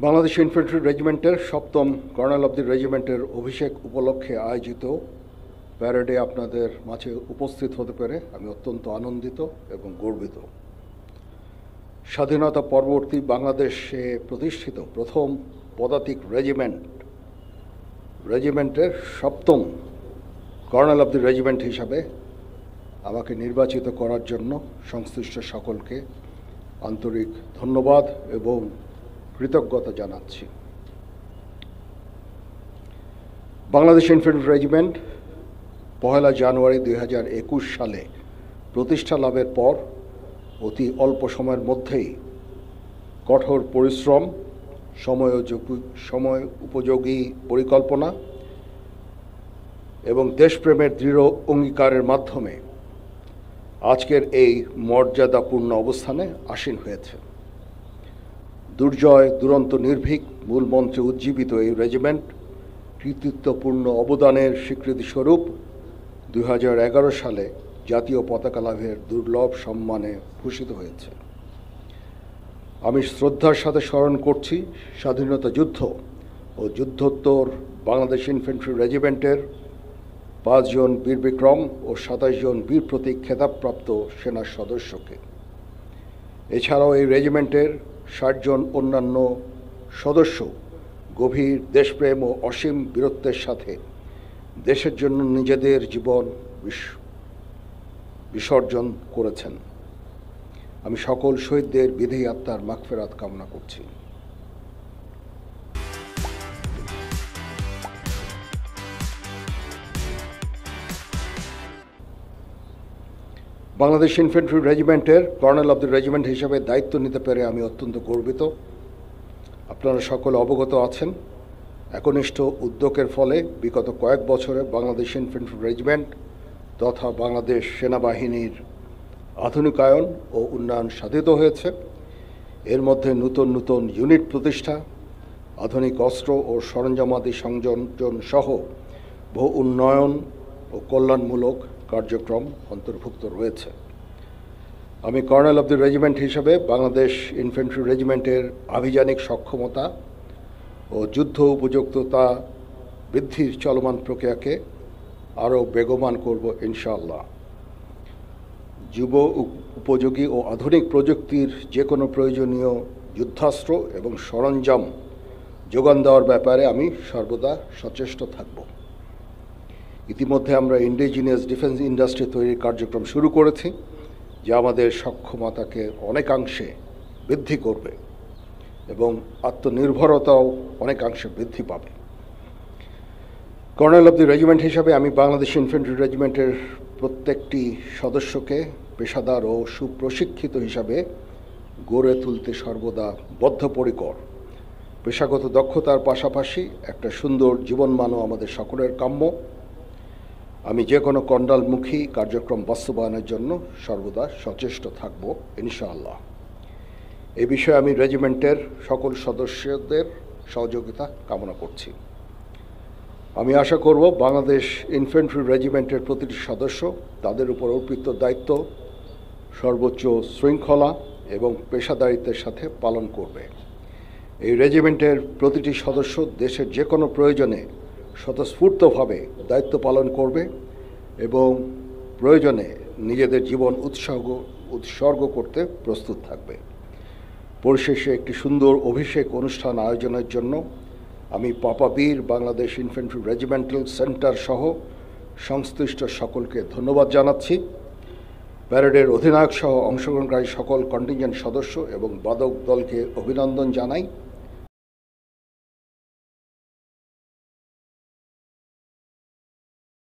Bangladesh infantry রেজিমেন্টের ৭ম colonel of the রেজিমেন্টের অভিষেক উপলক্ষে আয়োজিত প্যারেডে আপনাদের মাঝে উপস্থিত হতে পেরে আমি অত্যন্ত আনন্দিত এবং গর্বিত। স্বাধীনতা পরবর্তী বাংলাদেশে প্রতিষ্ঠিত প্রথম পদাতিক রেজিমেন্টের ৭ম কর্নেল অব দি রেজিমেন্ট হিসাবে আমাকে নির্বাচিত করার জন্য সংশ্লিষ্ট সকলকে আন্তরিক ধন্যবাদ এবং কৃতজ্ঞতা জানাচ্ছি। বাংলাদেশ ইনফ্যান্ট্রি রেজিমেন্ট ১ জানুয়ারি ২০২১ সালে প্রতিষ্ঠা লাভের পর অতি অল্প সময়ের মধ্যেই কঠোর পরিশ্রম, সময় উপযোগী পরিকল্পনা এবং দেশপ্রেমের দৃঢ় অঙ্গীকারের মাধ্যমে আজকের এই মর্যাদাপূর্ণ অবস্থানে আসীন হয়েছে। দুর্জয় দুরন্ত নির্ভীক মূল মন্ত্রে উজ্জীবিত এই রেজিমেন্ট কৃতিত্বপূর্ণ অবদানের স্বীকৃতিস্বরূপ ২০১১ সালে জাতীয় পতাকা লাভের দুর্লভ সম্মানে ভূষিত হয়েছে। আমি শ্রদ্ধার সাথে স্মরণ করছি স্বাধীনতা যুদ্ধ ও যুদ্ধোত্তর বাংলাদেশ ইনফ্যান্ট্রি রেজিমেন্টের ৫ জন বীর বিক্রম ও ২৭ জন বীর প্রতীক খেতাবপ্রাপ্ত সেনা সদস্যকে। এছাড়াও এই রেজিমেন্টের ৬০ জন অন্যান্য সদস্য গভীর দেশপ্রেম ও অসীম বীরত্বের সাথে দেশের জন্য নিজেদের জীবন বিসর্জন করেছেন। আমি সকল শহীদদের বিদেহী আত্মার মাগফিরাত কামনা করছি। বাংলাদেশ ইনফ্যান্ট্রি রেজিমেন্টের কর্নেল অব দ্য রেজিমেন্ট হিসেবে দায়িত্ব নিতে পেরে আমি অত্যন্ত গর্বিত। আপনারা সকলে অবগত আছেন, একনিষ্ঠ উদ্যোগের ফলে বিগত কয়েক বছরে বাংলাদেশ ইনফ্যান্ট্রি রেজিমেন্ট তথা বাংলাদেশ সেনাবাহিনীর আধুনিকায়ন ও উন্নয়ন সাধিত হয়েছে। এর মধ্যে নতুন নতুন ইউনিট প্রতিষ্ঠা, আধুনিক অস্ত্র ও সরঞ্জামাদি সংযোজন সহ বহু উন্নয়ন ও কল্যাণমূলক কার্যক্রম অন্তর্ভুক্ত রয়েছে। আমি কর্নেল অব দ্য রেজিমেন্ট হিসেবে বাংলাদেশ ইনফ্যান্ট্রি রেজিমেন্টের আভিযানিক সক্ষমতা ও যুদ্ধ উপযুক্ততা বৃদ্ধির চলমান প্রক্রিয়াকে আরও বেগবান করব ইনশাআল্লাহ। যুব উপযোগী ও আধুনিক প্রযুক্তির যে কোনো প্রয়োজনীয় যুদ্ধাস্ত্র এবং সরঞ্জাম যোগান দেওয়ার ব্যাপারে আমি সর্বদা সচেষ্ট থাকব। ইতিমধ্যে আমরা ইন্ডিজিনিয়াস ডিফেন্স ইন্ডাস্ট্রি তৈরির কার্যক্রম শুরু করেছি, যা আমাদের সক্ষমতাকে অনেকাংশে বৃদ্ধি করবে এবং আত্মনির্ভরতাও অনেকাংশে বৃদ্ধি পাবে। কর্নেল অব দি রেজিমেন্ট হিসাবে আমি বাংলাদেশ ইনফ্যান্ট্রি রেজিমেন্টের প্রত্যেকটি সদস্যকে পেশাদার ও সুপ্রশিক্ষিত হিসাবে গড়ে তুলতে সর্বদা বদ্ধপরিকর। পেশাগত দক্ষতার পাশাপাশি একটা সুন্দর জীবনমানও আমাদের সকলের কাম্য। আমি যে কোনো কণ্ডালমুখী কার্যক্রম বাস্তবায়নের জন্য সর্বদা সচেষ্ট থাকব ইনশাআল্লাহ। এ বিষয়ে আমি রেজিমেন্টের সকল সদস্যদের সহযোগিতা কামনা করছি। আমি আশা করব বাংলাদেশ ইনফ্যান্ট্রি রেজিমেন্টের প্রতিটি সদস্য তাদের উপর অর্পিত দায়িত্ব সর্বোচ্চ শৃঙ্খলা এবং পেশাদারিত্বের সাথে পালন করবে। এই রেজিমেন্টের প্রতিটি সদস্য দেশের যে কোনো প্রয়োজনে স্বতঃস্ফূর্তভাবে দায়িত্ব পালন করবে এবং প্রয়োজনে নিজেদের জীবন উৎসর্গ করতে প্রস্তুত থাকবে। পরিশেষে একটি সুন্দর অভিষেক অনুষ্ঠান আয়োজনের জন্য আমি পাপাবীর বাংলাদেশ ইনফ্যান্ট্রি রেজিমেন্টাল সেন্টার সহ সংশ্লিষ্ট সকলকে ধন্যবাদ জানাচ্ছি। প্যারেডের অধিনায়ক সহ অংশগ্রহণকারী সকল কন্টিনজেন্ট সদস্য এবং বাদক দলকে অভিনন্দন জানাই।